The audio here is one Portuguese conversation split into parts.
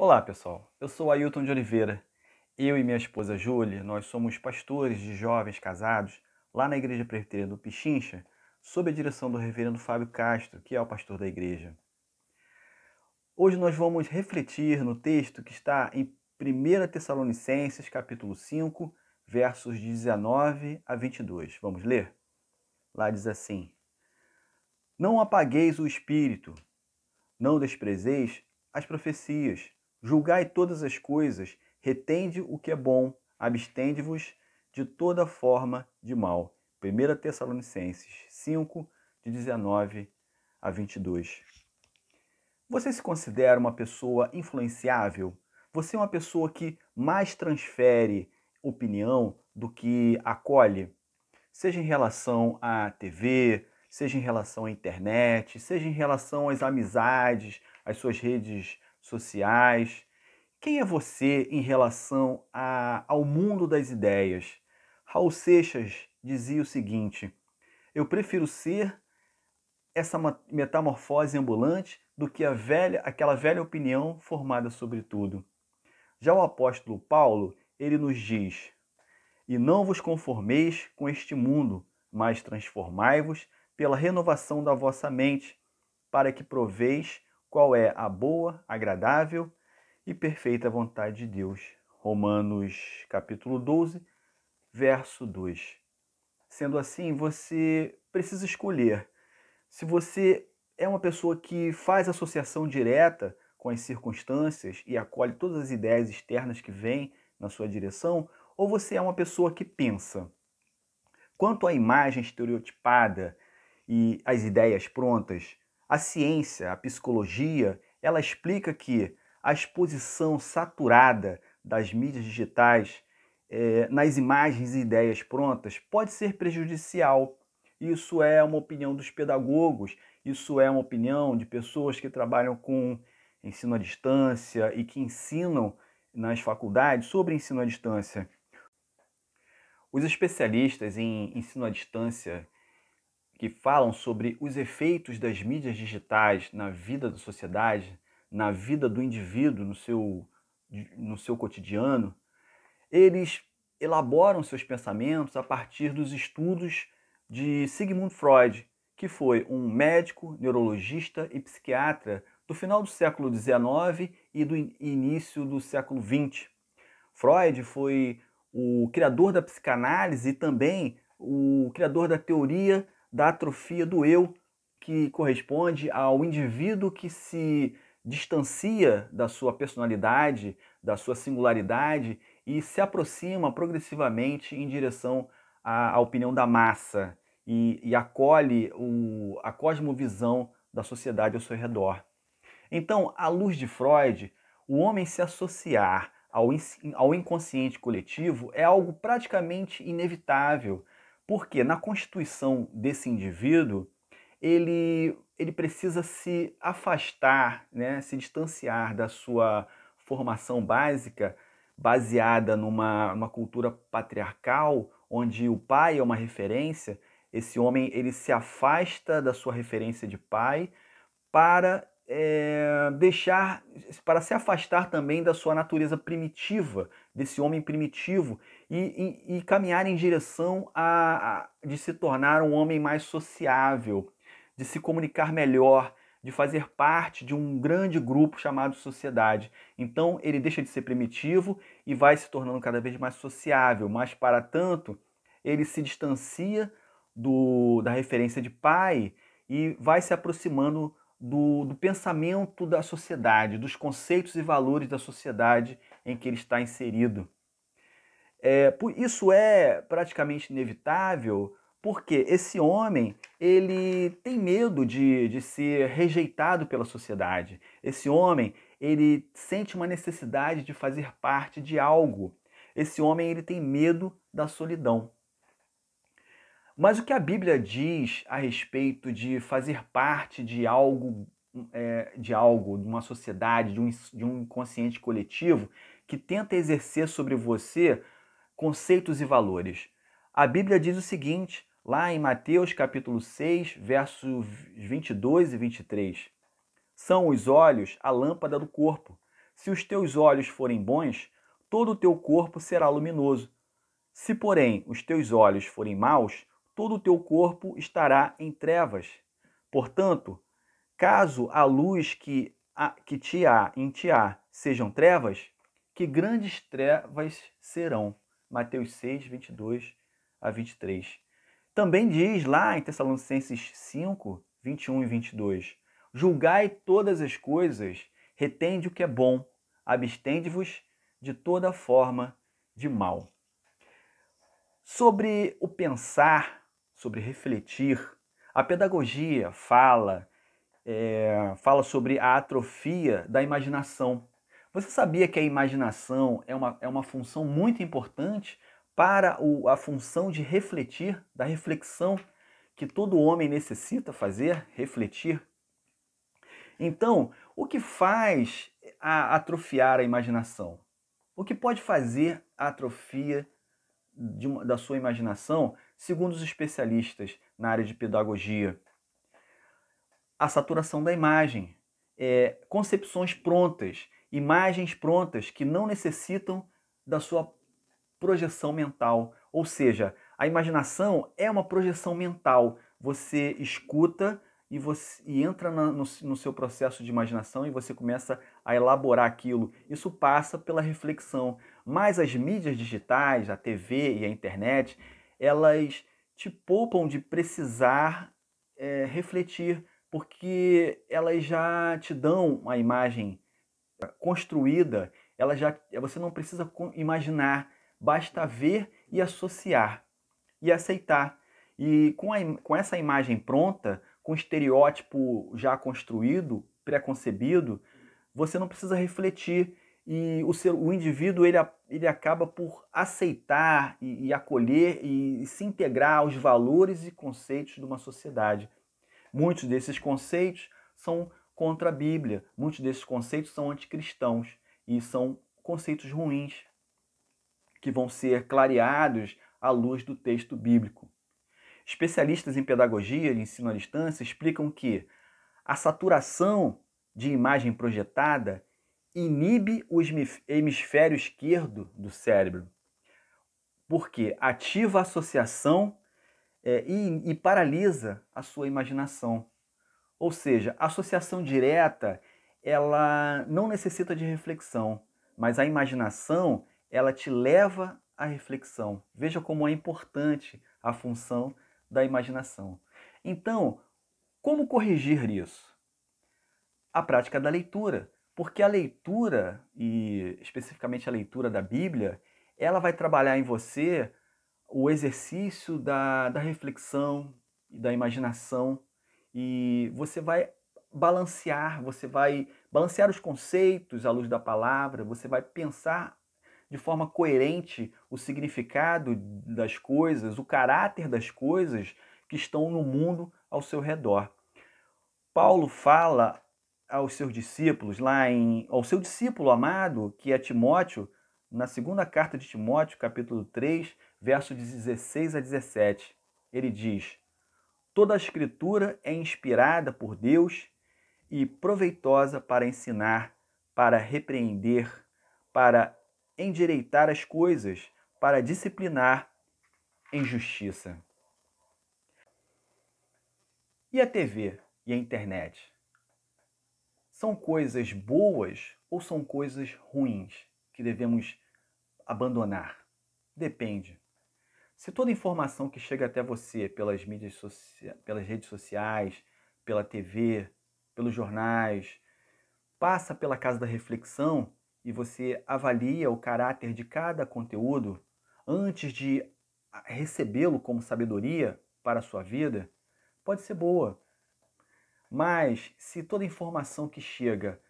Olá, pessoal. Eu sou Ailton de Oliveira. Eu e minha esposa Júlia, nós somos pastores de jovens casados lá na Igreja Presbiteriana do Pichincha, sob a direção do reverendo Fábio Castro, que é o pastor da igreja. Hoje nós vamos refletir no texto que está em 1 Tessalonicenses, capítulo 5, versos de 19 a 22. Vamos ler? Lá diz assim: Não apagueis o espírito, não desprezeis as profecias, julgai todas as coisas, retende o que é bom, abstende-vos de toda forma de mal. 1 Tessalonicenses 5, de 19 a 22. Você se considera uma pessoa influenciável? Você é uma pessoa que mais transfere opinião do que acolhe? Seja em relação à TV, seja em relação à internet, seja em relação às amizades, às suas redes sociais. Quem é você em relação ao mundo das ideias? Raul Seixas dizia o seguinte: eu prefiro ser essa metamorfose ambulante do que aquela velha opinião formada sobre tudo. Já o apóstolo Paulo, ele nos diz: e não vos conformeis com este mundo, mas transformai-vos pela renovação da vossa mente, para que proveis qual é a boa, agradável e perfeita vontade de Deus. Romanos capítulo 12, verso 2. Sendo assim, você precisa escolher. Se você é uma pessoa que faz associação direta com as circunstâncias e acolhe todas as ideias externas que vêm na sua direção, ou você é uma pessoa que pensa. Quanto à imagem estereotipada e às ideias prontas, a ciência, a psicologia, ela explica que a exposição saturada das mídias digitais nas imagens e ideias prontas pode ser prejudicial. Isso é uma opinião dos pedagogos, isso é uma opinião de pessoas que trabalham com ensino à distância e que ensinam nas faculdades sobre ensino à distância. Os especialistas em ensino à distância que falam sobre os efeitos das mídias digitais na vida da sociedade, na vida do indivíduo, no seu cotidiano, eles elaboram seus pensamentos a partir dos estudos de Sigmund Freud, que foi um médico, neurologista e psiquiatra do final do século XIX e do início do século XX. Freud foi o criador da psicanálise e também o criador da teoria da atrofia do eu, que corresponde ao indivíduo que se distancia da sua personalidade, da sua singularidade e se aproxima progressivamente em direção à opinião da massa e acolhe a cosmovisão da sociedade ao seu redor. Então, à luz de Freud, o homem se associar ao inconsciente coletivo é algo praticamente inevitável, porque na constituição desse indivíduo, ele precisa se afastar, né, se distanciar da sua formação básica, baseada numa cultura patriarcal, onde o pai é uma referência. Esse homem ele se afasta da sua referência de pai para para se afastar também da sua natureza primitiva, desse homem primitivo, e caminhar em direção de se tornar um homem mais sociável, de se comunicar melhor, de fazer parte de um grande grupo chamado sociedade. Então ele deixa de ser primitivo e vai se tornando cada vez mais sociável, mas para tanto ele se distancia da referência de pai e vai se aproximando do pensamento da sociedade, dos conceitos e valores da sociedade em que ele está inserido. Isso é praticamente inevitável porque esse homem ele tem medo de ser rejeitado pela sociedade. Esse homem ele sente uma necessidade de fazer parte de algo. Esse homem ele tem medo da solidão. Mas o que a Bíblia diz a respeito de fazer parte de uma sociedade, de um inconsciente coletivo que tenta exercer sobre você conceitos e valores? A Bíblia diz o seguinte, lá em Mateus capítulo 6, versos 22 e 23. São os olhos a lâmpada do corpo. Se os teus olhos forem bons, todo o teu corpo será luminoso. Se, porém, os teus olhos forem maus, todo o teu corpo estará em trevas. Portanto, caso a luz que te há sejam trevas, que grandes trevas serão. Mateus 6, 22 a 23. Também diz lá em Tessalonicenses 5, 21 e 22, julgai todas as coisas, retende o que é bom, abstende-vos de toda forma de mal. Sobre o pensar, sobre refletir, a pedagogia fala sobre a atrofia da imaginação. Você sabia que a imaginação é uma função muito importante para a função de refletir, da reflexão que todo homem necessita fazer, refletir? Então, o que faz atrofiar a imaginação? O que pode fazer a atrofia da sua imaginação, segundo os especialistas na área de pedagogia? A saturação da imagem, concepções prontas, imagens prontas que não necessitam da sua projeção mental. Ou seja, a imaginação é uma projeção mental. Você escuta e entra no seu processo de imaginação e você começa a elaborar aquilo. Isso passa pela reflexão. Mas as mídias digitais, a TV e a internet, elas te poupam de precisar refletir, porque elas já te dão uma imagem construída, você não precisa imaginar, basta ver e associar e aceitar. E com essa imagem pronta, com o estereótipo já construído, pré-concebido, você não precisa refletir e o indivíduo ele acaba por aceitar e acolher e se integrar aos valores e conceitos de uma sociedade. Muitos desses conceitos são contra a Bíblia, muitos desses conceitos são anticristãos e são conceitos ruins que vão ser clareados à luz do texto bíblico. Especialistas em pedagogia e ensino à distância explicam que a saturação de imagem projetada inibe o hemisfério esquerdo do cérebro, porque ativa a associação e paralisa a sua imaginação. Ou seja, a associação direta, ela não necessita de reflexão, mas a imaginação, ela te leva à reflexão. Veja como é importante a função da imaginação. Então, como corrigir isso? A prática da leitura, porque a leitura, e especificamente a leitura da Bíblia, ela vai trabalhar em você o exercício da reflexão e da imaginação, e você vai balancear os conceitos à luz da palavra, você vai pensar de forma coerente o significado das coisas, o caráter das coisas que estão no mundo ao seu redor. Paulo fala aos seus discípulos, ao seu discípulo amado, que é Timóteo, na segunda carta de Timóteo, capítulo 3, versos 16 a 17. Ele diz: toda a Escritura é inspirada por Deus e proveitosa para ensinar, para repreender, para endireitar as coisas, para disciplinar em justiça. E a TV e a internet? São coisas boas ou são coisas ruins que devemos abandonar? Depende. Se toda informação que chega até você pelas pelas redes sociais, pela TV, pelos jornais, passa pela casa da reflexão e você avalia o caráter de cada conteúdo antes de recebê-lo como sabedoria para a sua vida, pode ser boa. Mas se toda informação que chega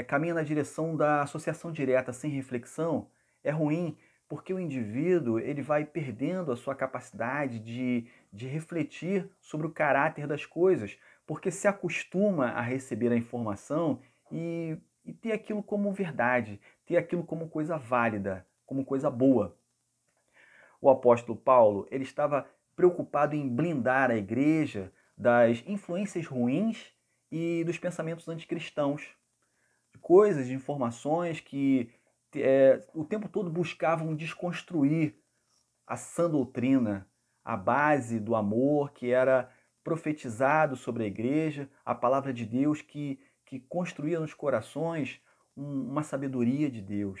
caminha na direção da associação direta sem reflexão, é ruim, porque o indivíduo ele vai perdendo a sua capacidade de refletir sobre o caráter das coisas, porque se acostuma a receber a informação e ter aquilo como verdade, ter aquilo como coisa válida, como coisa boa. O apóstolo Paulo ele estava preocupado em blindar a igreja das influências ruins e dos pensamentos anticristãos. coisas, de informações que o tempo todo buscavam desconstruir a sã doutrina, a base do amor que era profetizado sobre a igreja, a palavra de Deus que construía nos corações uma sabedoria de Deus.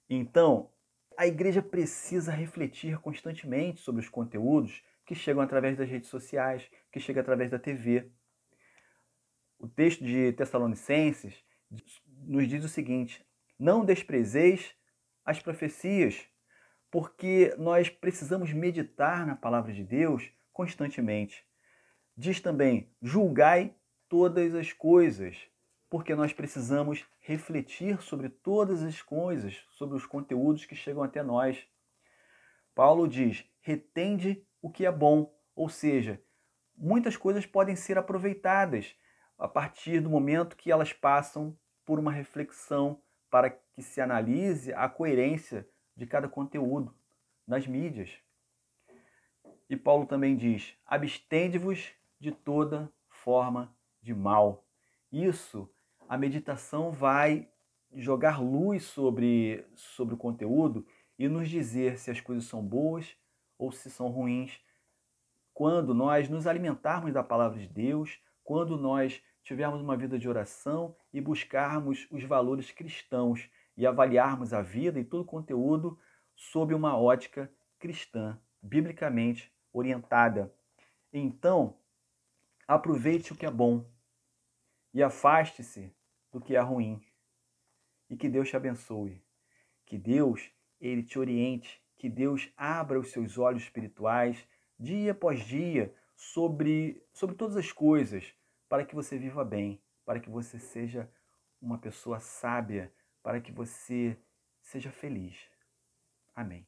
Então, a igreja precisa refletir constantemente sobre os conteúdos que chegam através das redes sociais, que chegam através da TV. O texto de Tessalonicenses nos diz o seguinte: não desprezeis as profecias, porque nós precisamos meditar na palavra de Deus constantemente. Diz também: julgai todas as coisas, porque nós precisamos refletir sobre todas as coisas, sobre os conteúdos que chegam até nós. Paulo diz: retende o que é bom, ou seja, muitas coisas podem ser aproveitadas a partir do momento que elas passam por uma reflexão para que se analise a coerência de cada conteúdo nas mídias. E Paulo também diz: abstende-vos de toda forma de mal. Isso, a meditação vai jogar luz sobre o conteúdo e nos dizer se as coisas são boas ou se são ruins. Quando nós nos alimentarmos da palavra de Deus, quando nós tivermos uma vida de oração e buscarmos os valores cristãos e avaliarmos a vida e todo o conteúdo sob uma ótica cristã, biblicamente orientada. Então, aproveite o que é bom e afaste-se do que é ruim. E que Deus te abençoe. Que Deus, ele te oriente, que Deus abra os seus olhos espirituais dia após dia sobre todas as coisas, para que você viva bem, para que você seja uma pessoa sábia, para que você seja feliz. Amém.